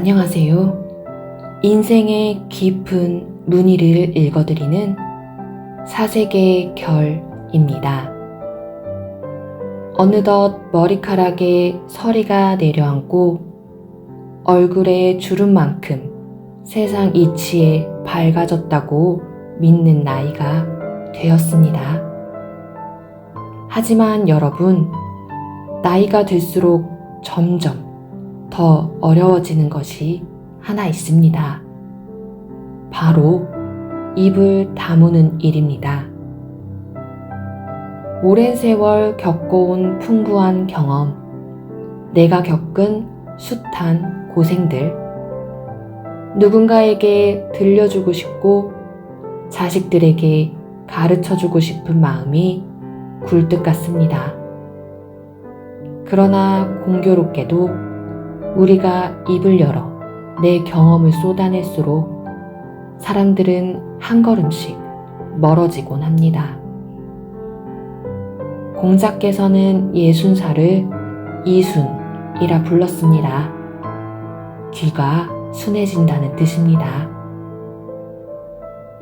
안녕하세요. 인생의 깊은 무늬를 읽어드리는 사색의 결입니다. 어느덧 머리카락에 서리가 내려앉고 얼굴에 주름만큼 세상 이치에 밝아졌다고 믿는 나이가 되었습니다. 하지만 여러분, 나이가 들수록 점점 더 어려워지는 것이 하나 있습니다. 바로 입을 다무는 일입니다. 오랜 세월 겪어온 풍부한 경험, 내가 겪은 숱한 고생들, 누군가에게 들려주고 싶고 자식들에게 가르쳐주고 싶은 마음이 굴뚝 같습니다. 그러나 공교롭게도 우리가 입을 열어 내 경험을 쏟아낼수록 사람들은 한 걸음씩 멀어지곤 합니다. 공자께서는 60살을 이순이라 불렀습니다. 귀가 순해진다는 뜻입니다.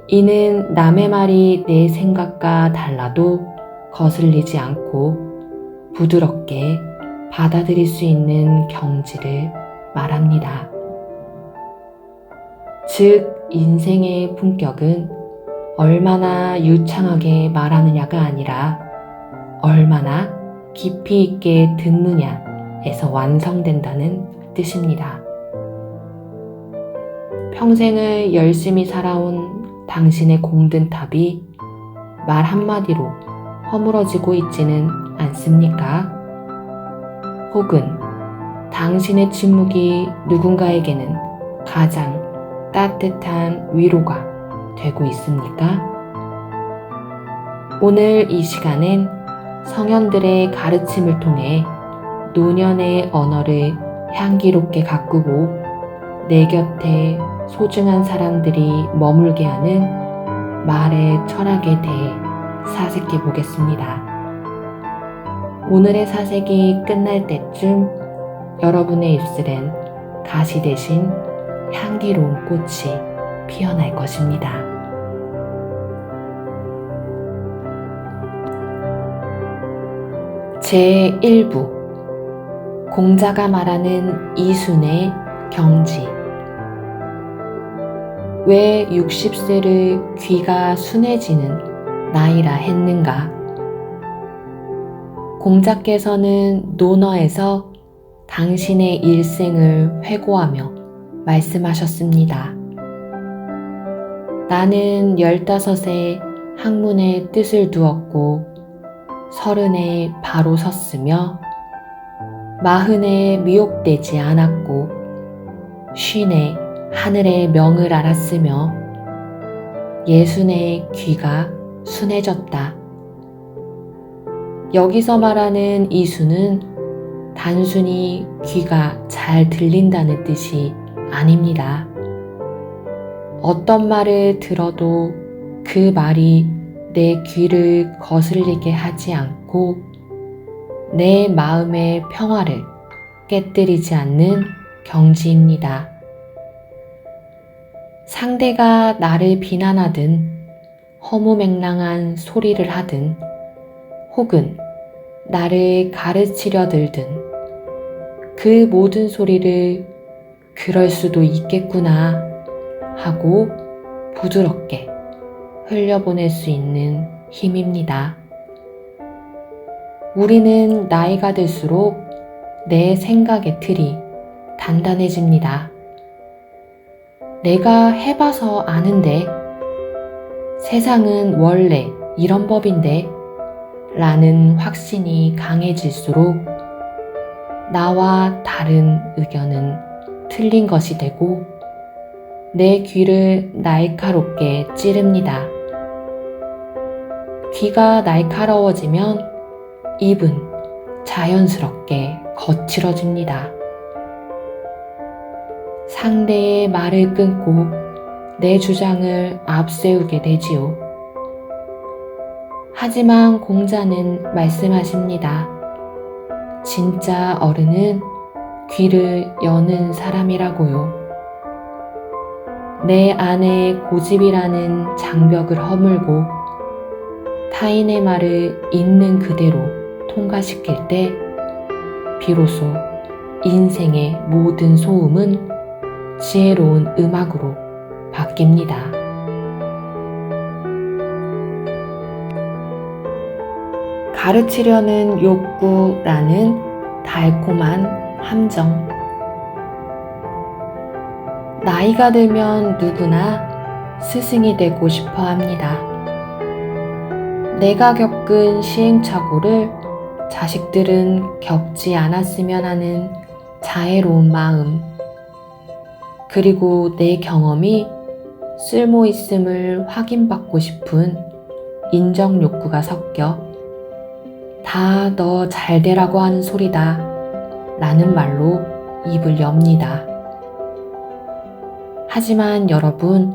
이는 남의 말이 내 생각과 달라도 거슬리지 않고 부드럽게 받아들일 수 있는 경지를 말합니다. 즉, 인생의 품격은 얼마나 유창하게 말하느냐가 아니라 얼마나 깊이 있게 듣느냐에서 완성된다는 뜻입니다. 평생을 열심히 살아온 당신의 공든탑이 말 한마디로 허물어지고 있지는 않습니까? 혹은 당신의 침묵이 누군가에게는 가장 따뜻한 위로가 되고 있습니까? 오늘 이 시간엔 성현들의 가르침을 통해 노년의 언어를 향기롭게 가꾸고 내 곁에 소중한 사람들이 머물게 하는 말의 철학에 대해 사색해 보겠습니다. 오늘의 사색이 끝날 때쯤 여러분의 입술엔 가시 대신 향기로운 꽃이 피어날 것입니다. 제1부 공자가 말하는 이순의 경지. 왜 60세를 귀가 순해지는 나이라 했는가? 공자께서는 논어에서 당신의 일생을 회고하며 말씀하셨습니다. 나는 15에 학문의 뜻을 두었고 30에 바로 섰으며 40에 미혹되지 않았고 50에 하늘의 명을 알았으며 60에 귀가 순해졌다. 여기서 말하는 이순은 단순히 귀가 잘 들린다는 뜻이 아닙니다. 어떤 말을 들어도 그 말이 내 귀를 거슬리게 하지 않고 내 마음의 평화를 깨뜨리지 않는 경지입니다. 상대가 나를 비난하든 허무맹랑한 소리를 하든 혹은 나를 가르치려 들든 그 모든 소리를 그럴 수도 있겠구나 하고 부드럽게 흘려보낼 수 있는 힘입니다. 우리는 나이가 들수록 내 생각의 틀이 단단해집니다. 내가 해봐서 아는데, 세상은 원래 이런 법인데 라는 확신이 강해질수록 나와 다른 의견은 틀린 것이 되고 내 귀를 날카롭게 찌릅니다. 귀가 날카로워지면 입은 자연스럽게 거칠어집니다. 상대의 말을 끊고 내 주장을 앞세우게 되지요. 하지만 공자는 말씀하십니다. 진짜 어른은 귀를 여는 사람이라고요. 내 안에 고집이라는 장벽을 허물고 타인의 말을 있는 그대로 통과시킬 때 비로소 인생의 모든 소음은 지혜로운 음악으로 바뀝니다. 가르치려는 욕구라는 달콤한 함정. 나이가 들면 누구나 스승이 되고 싶어 합니다. 내가 겪은 시행착오를 자식들은 겪지 않았으면 하는 자애로운 마음, 그리고 내 경험이 쓸모 있음을 확인받고 싶은 인정 욕구가 섞여 다 너 잘되라고 하는 소리다 라는 말로 입을 엽니다. 하지만 여러분,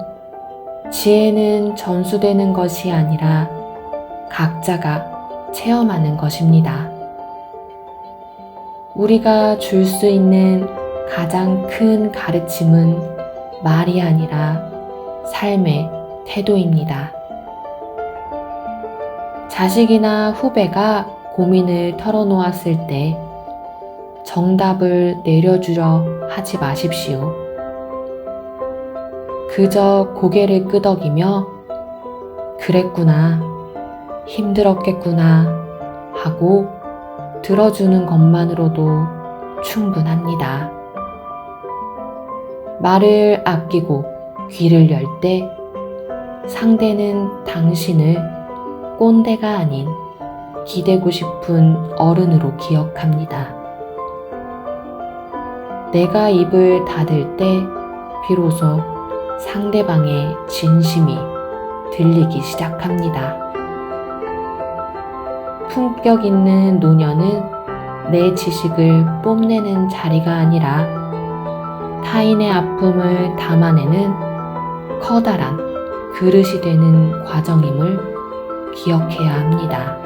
지혜는 전수되는 것이 아니라 각자가 체험하는 것입니다. 우리가 줄 수 있는 가장 큰 가르침은 말이 아니라 삶의 태도입니다. 자식이나 후배가 고민을 털어놓았을 때 정답을 내려주려 하지 마십시오. 그저 고개를 끄덕이며 그랬구나, 힘들었겠구나 하고 들어주는 것만으로도 충분합니다. 말을 아끼고 귀를 열 때 상대는 당신을 꼰대가 아닌 기대고 싶은 어른으로 기억합니다. 내가 입을 닫을 때 비로소 상대방의 진심이 들리기 시작합니다. 품격 있는 노년은 내 지식을 뽐내는 자리가 아니라 타인의 아픔을 담아내는 커다란 그릇이 되는 과정임을 기억해야 합니다.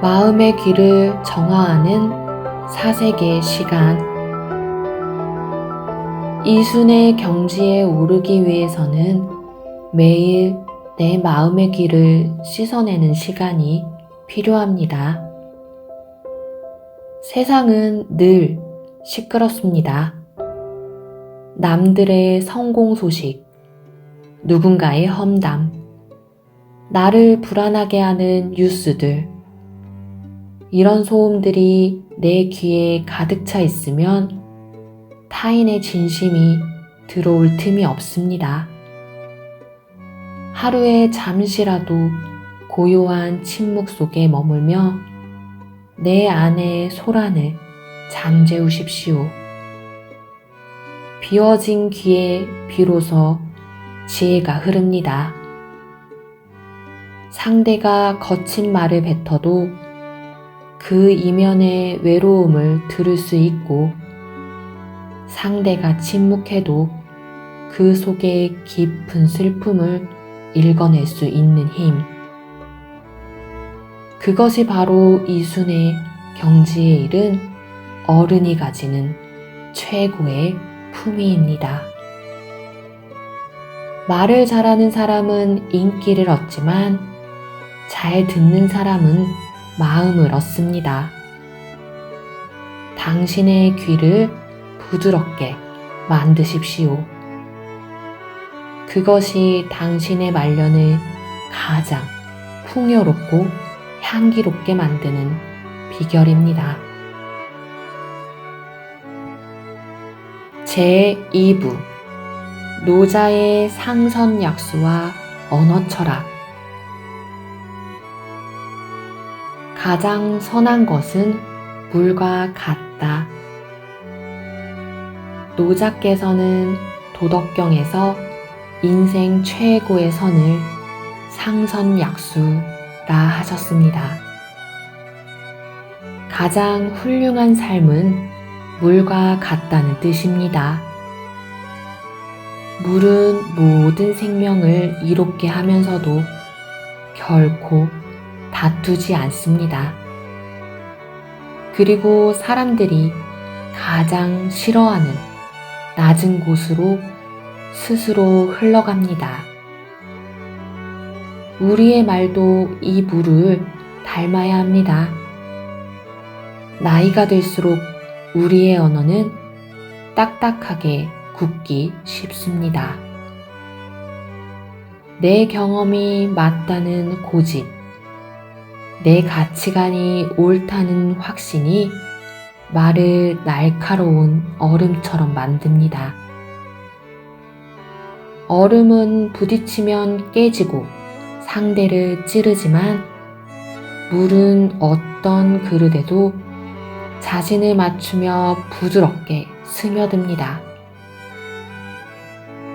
마음의 귀를 정화하는 사색의 시간. 이순의 경지에 오르기 위해서는 매일 내 마음의 귀를 씻어내는 시간이 필요합니다. 세상은 늘 시끄럽습니다. 남들의 성공 소식, 누군가의 험담, 나를 불안하게 하는 뉴스들, 이런 소음들이 내 귀에 가득 차 있으면 타인의 진심이 들어올 틈이 없습니다. 하루에 잠시라도 고요한 침묵 속에 머물며 내 안의 소란을 잠재우십시오. 비워진 귀에 비로소 지혜가 흐릅니다. 상대가 거친 말을 뱉어도 그 이면의 외로움을 들을 수 있고 상대가 침묵해도 그 속의 깊은 슬픔을 읽어낼 수 있는 힘. 그것이 바로 이순의 경지에 이른 어른이 가지는 최고의 품위입니다. 말을 잘하는 사람은 인기를 얻지만 잘 듣는 사람은 마음을 얻습니다. 당신의 귀를 부드럽게 만드십시오. 그것이 당신의 말년을 가장 풍요롭고 향기롭게 만드는 비결입니다. 제2부 노자의 상선약수와 언어철학. 가장 선한 것은 물과 같다. 노자께서는 도덕경에서 인생 최고의 선을 상선약수라 하셨습니다. 가장 훌륭한 삶은 물과 같다는 뜻입니다. 물은 모든 생명을 이롭게 하면서도 결코 다투지 않습니다. 그리고 사람들이 가장 싫어하는 낮은 곳으로 스스로 흘러갑니다. 우리의 말도 이 물을 닮아야 합니다. 나이가 들수록 우리의 언어는 딱딱하게 굳기 쉽습니다. 내 경험이 맞다는 고집, 내 가치관이 옳다는 확신이 말을 날카로운 얼음처럼 만듭니다. 얼음은 부딪히면 깨지고 상대를 찌르지만 물은 어떤 그릇에도 자신을 맞추며 부드럽게 스며듭니다.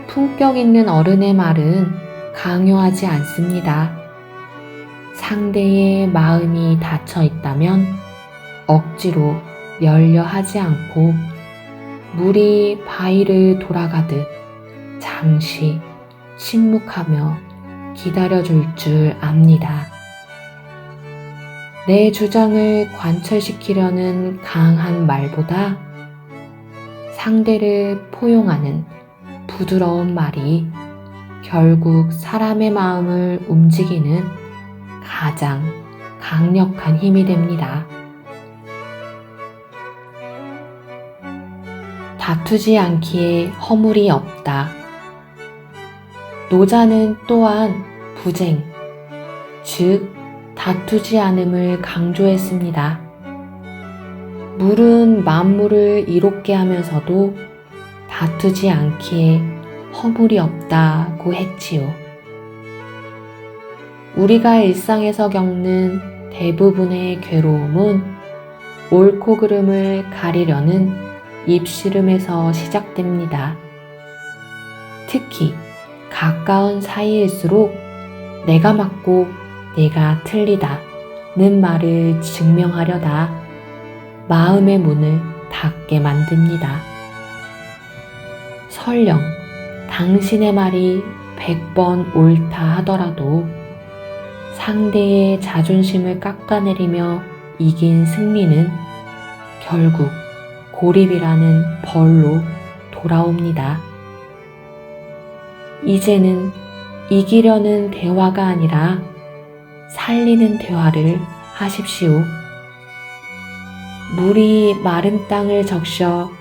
품격 있는 어른의 말은 강요하지 않습니다. 상대의 마음이 닫혀 있다면 억지로 열려 하지 않고 물이 바위를 돌아가듯 잠시 침묵하며 기다려줄 줄 압니다. 내 주장을 관철시키려는 강한 말보다 상대를 포용하는 부드러운 말이 결국 사람의 마음을 움직이는 가장 강력한 힘이 됩니다. 다투지 않기에 허물이 없다. 노자는 또한 부쟁, 즉 다투지 않음을 강조했습니다. 물은 만물을 이롭게 하면서도 다투지 않기에 허물이 없다고 했지요. 우리가 일상에서 겪는 대부분의 괴로움은 옳고 그름을 가리려는 입씨름에서 시작됩니다. 특히 가까운 사이일수록 내가 맞고 내가 틀리다는 말을 증명하려다 마음의 문을 닫게 만듭니다. 설령 당신의 말이 100번 옳다 하더라도 상대의 자존심을 깎아내리며 이긴 승리는 결국 고립이라는 벌로 돌아옵니다. 이제는 이기려는 대화가 아니라 살리는 대화를 하십시오. 물이 마른 땅을 적셔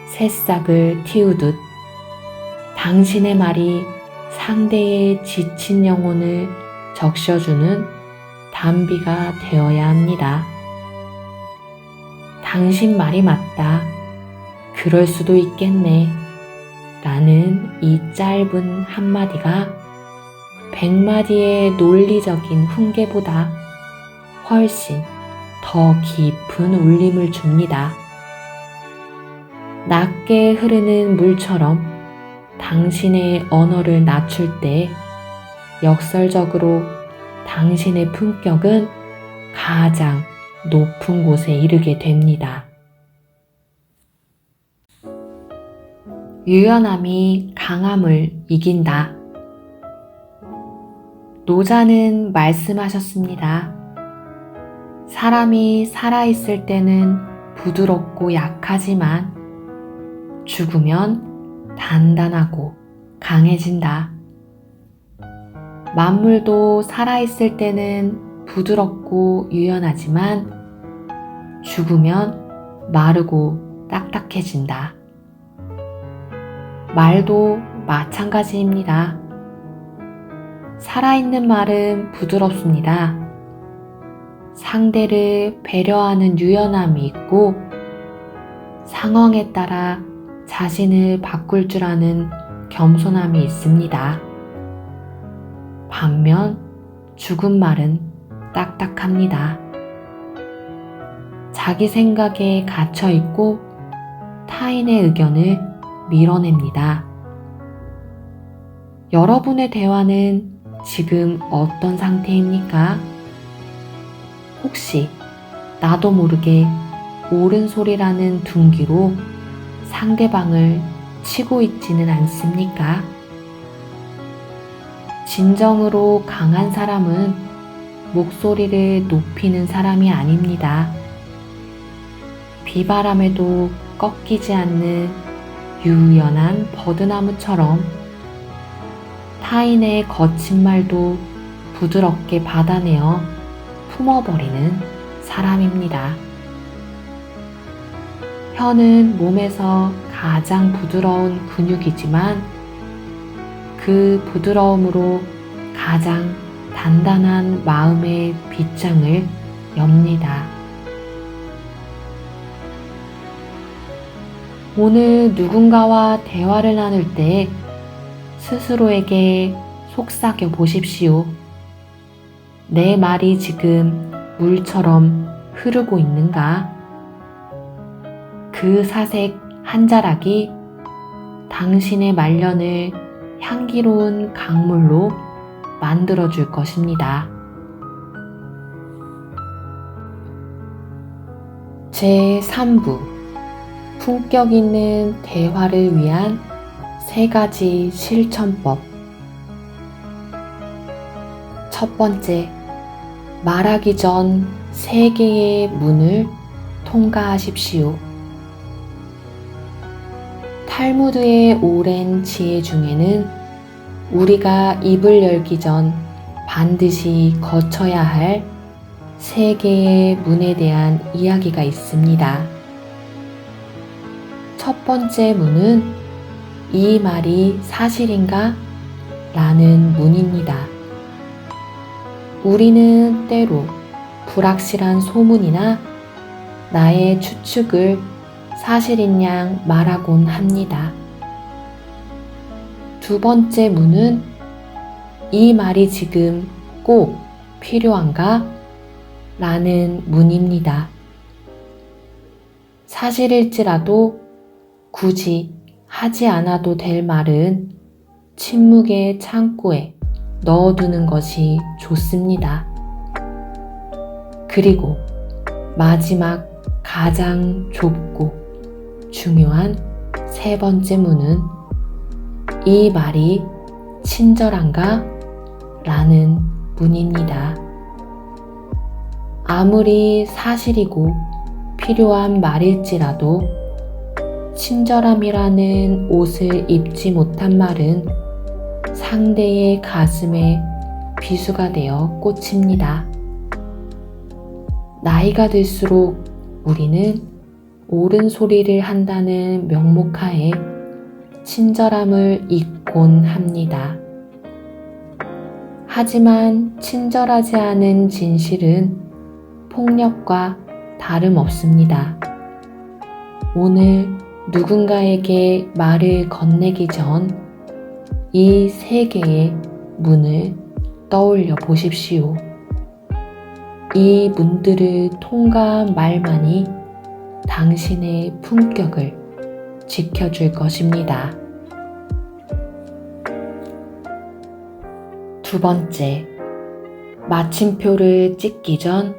새싹을 틔우듯 당신의 말이 상대의 지친 영혼을 적셔주는 단비가 되어야 합니다. 당신 말이 맞다. 그럴 수도 있겠네. 라는 이 짧은 한마디가 100마디의 논리적인 훈계보다 훨씬 더 깊은 울림을 줍니다. 낮게 흐르는 물처럼 당신의 언어를 낮출 때 역설적으로 당신의 품격은 가장 높은 곳에 이르게 됩니다. 유연함이 강함을 이긴다. 노자는 말씀하셨습니다. 사람이 살아있을 때는 부드럽고 약하지만 죽으면 단단하고 강해진다. 만물도 살아있을 때는 부드럽고 유연하지만 죽으면 마르고 딱딱해진다. 말도 마찬가지입니다. 살아있는 말은 부드럽습니다. 상대를 배려하는 유연함이 있고 상황에 따라 자신을 바꿀 줄 아는 겸손함이 있습니다. 반면 죽은 말은 딱딱합니다. 자기 생각에 갇혀 있고 타인의 의견을 밀어냅니다. 여러분의 대화는 지금 어떤 상태입니까? 혹시 나도 모르게 옳은 소리라는 둔기로 상대방을 치고 있지는 않습니까? 진정으로 강한 사람은 목소리를 높이는 사람이 아닙니다. 비바람에도 꺾이지 않는 유연한 버드나무처럼 타인의 거친 말도 부드럽게 받아내어 품어버리는 사람입니다. 혀는 몸에서 가장 부드러운 근육이지만 그 부드러움으로 가장 단단한 마음의 빗장을 엽니다. 오늘 누군가와 대화를 나눌 때 스스로에게 속삭여 보십시오. 내 말이 지금 물처럼 흐르고 있는가? 그 사색 한 자락이 당신의 말년을 향기로운 강물로 만들어줄 것입니다. 제3부 품격 있는 대화를 위한 3가지 실천법. 첫 번째, 말하기 전 3개의 문을 통과하십시오. 탈무드의 오랜 지혜 중에는 우리가 입을 열기 전 반드시 거쳐야 할 3개의 문에 대한 이야기가 있습니다. 첫 번째 문은 이 말이 사실인가? 라는 문입니다. 우리는 때로 불확실한 소문이나 나의 추측을 사실인 양 말하곤 합니다. 두 번째 문은 이 말이 지금 꼭 필요한가? 라는 문입니다. 사실일지라도 굳이 하지 않아도 될 말은 침묵의 창고에 넣어두는 것이 좋습니다. 그리고 마지막 가장 좁고 중요한 3번째 문은 이 말이 친절한가? 라는 문입니다. 아무리 사실이고 필요한 말일지라도 친절함이라는 옷을 입지 못한 말은 상대의 가슴에 비수가 되어 꽂힙니다. 나이가 들수록 우리는 옳은 소리를 한다는 명목하에 친절함을 잊곤 합니다. 하지만 친절하지 않은 진실은 폭력과 다름없습니다. 오늘 누군가에게 말을 건네기 전 이 3개의 문을 떠올려 보십시오. 이 문들을 통과한 말만이 당신의 품격을 지켜줄 것입니다. 두 번째, 마침표를 찍기 전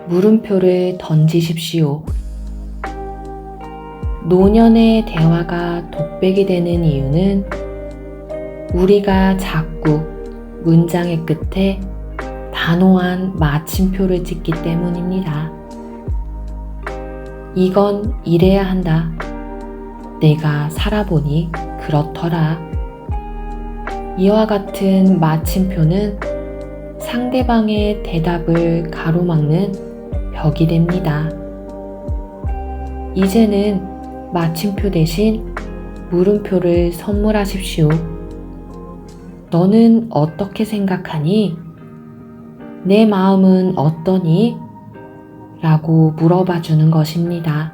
물음표를 던지십시오. 노년의 대화가 독백이 되는 이유는 우리가 자꾸 문장의 끝에 단호한 마침표를 찍기 때문입니다. 이건 이래야 한다. 내가 살아보니 그렇더라. 이와 같은 마침표는 상대방의 대답을 가로막는 벽이 됩니다. 이제는 마침표 대신 물음표를 선물하십시오. 너는 어떻게 생각하니? 내 마음은 어떠니? 라고 물어봐 주는 것입니다.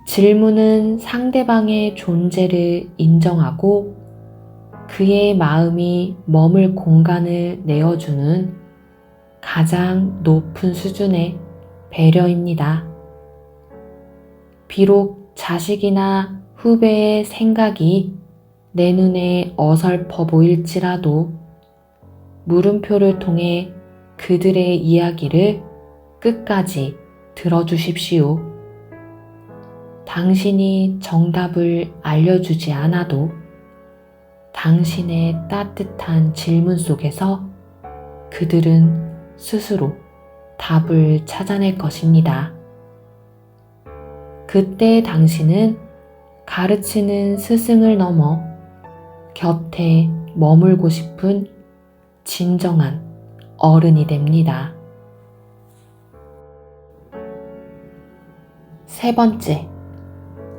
질문은 상대방의 존재를 인정하고 그의 마음이 머물 공간을 내어주는 가장 높은 수준의 배려입니다. 비록 자식이나 후배의 생각이 내 눈에 어설퍼 보일지라도 물음표를 통해 그들의 이야기를 끝까지 들어주십시오. 당신이 정답을 알려주지 않아도 당신의 따뜻한 질문 속에서 그들은 스스로 답을 찾아낼 것입니다. 그때 당신은 가르치는 스승을 넘어 곁에 머물고 싶은 진정한 어른이 됩니다. 세 번째,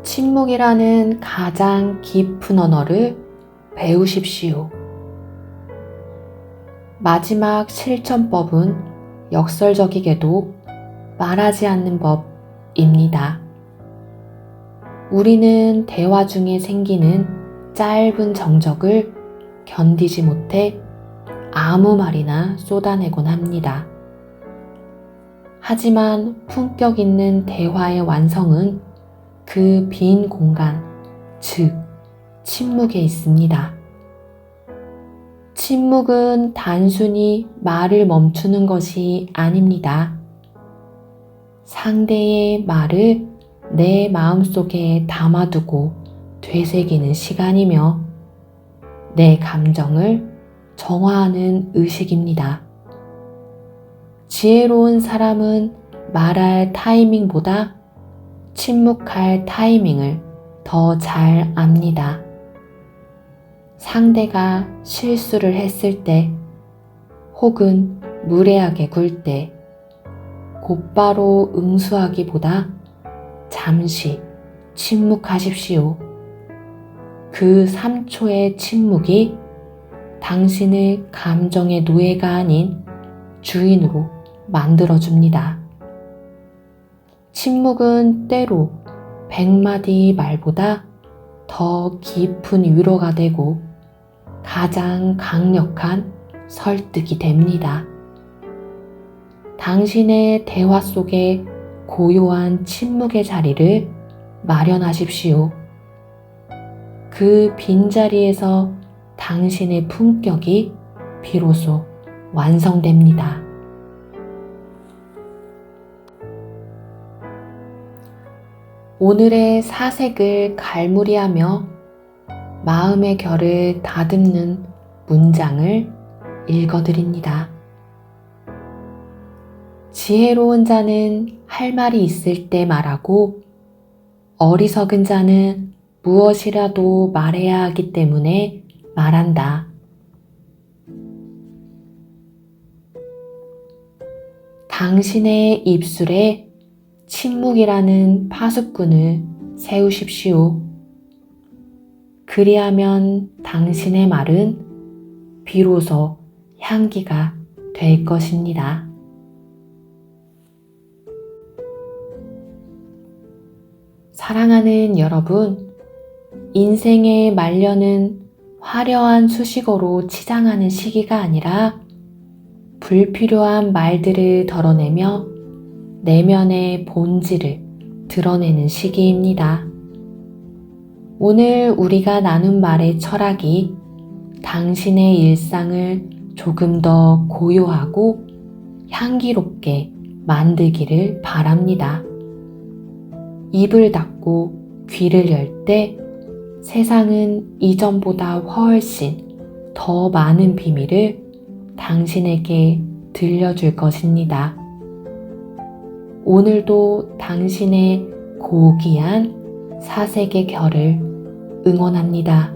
침묵이라는 가장 깊은 언어를 배우십시오. 마지막 실천법은 역설적이게도 말하지 않는 법입니다. 우리는 대화 중에 생기는 짧은 정적을 견디지 못해 아무 말이나 쏟아내곤 합니다. 하지만 품격 있는 대화의 완성은 그 빈 공간, 즉 침묵에 있습니다. 침묵은 단순히 말을 멈추는 것이 아닙니다. 상대의 말을 내 마음속에 담아두고 되새기는 시간이며 내 감정을 정화하는 의식입니다. 지혜로운 사람은 말할 타이밍보다 침묵할 타이밍을 더 잘 압니다. 상대가 실수를 했을 때 혹은 무례하게 굴 때 곧바로 응수하기보다 잠시 침묵하십시오. 그 3초의 침묵이 당신을 감정의 노예가 아닌 주인으로 만들어줍니다. 침묵은 때로 100마디 말보다 더 깊은 위로가 되고 가장 강력한 설득이 됩니다. 당신의 대화 속에 고요한 침묵의 자리를 마련하십시오. 그 빈자리에서 당신의 품격이 비로소 완성됩니다. 오늘의 사색을 갈무리하며 마음의 결을 다듬는 문장을 읽어드립니다. 지혜로운 자는 할 말이 있을 때 말하고 어리석은 자는 무엇이라도 말해야 하기 때문에 말한다. 당신의 입술에 침묵이라는 파수꾼을 세우십시오. 그리하면 당신의 말은 비로소 향기가 될 것입니다. 사랑하는 여러분, 인생의 말년은 화려한 수식어로 치장하는 시기가 아니라 불필요한 말들을 덜어내며 내면의 본질을 드러내는 시기입니다. 오늘 우리가 나눈 말의 철학이 당신의 일상을 조금 더 고요하고 향기롭게 만들기를 바랍니다. 입을 닫고 귀를 열 때 세상은 이전보다 훨씬 더 많은 비밀을 당신에게 들려줄 것입니다. 오늘도 당신의 고귀한 사색의 결을 응원합니다.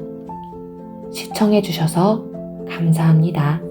시청해주셔서 감사합니다.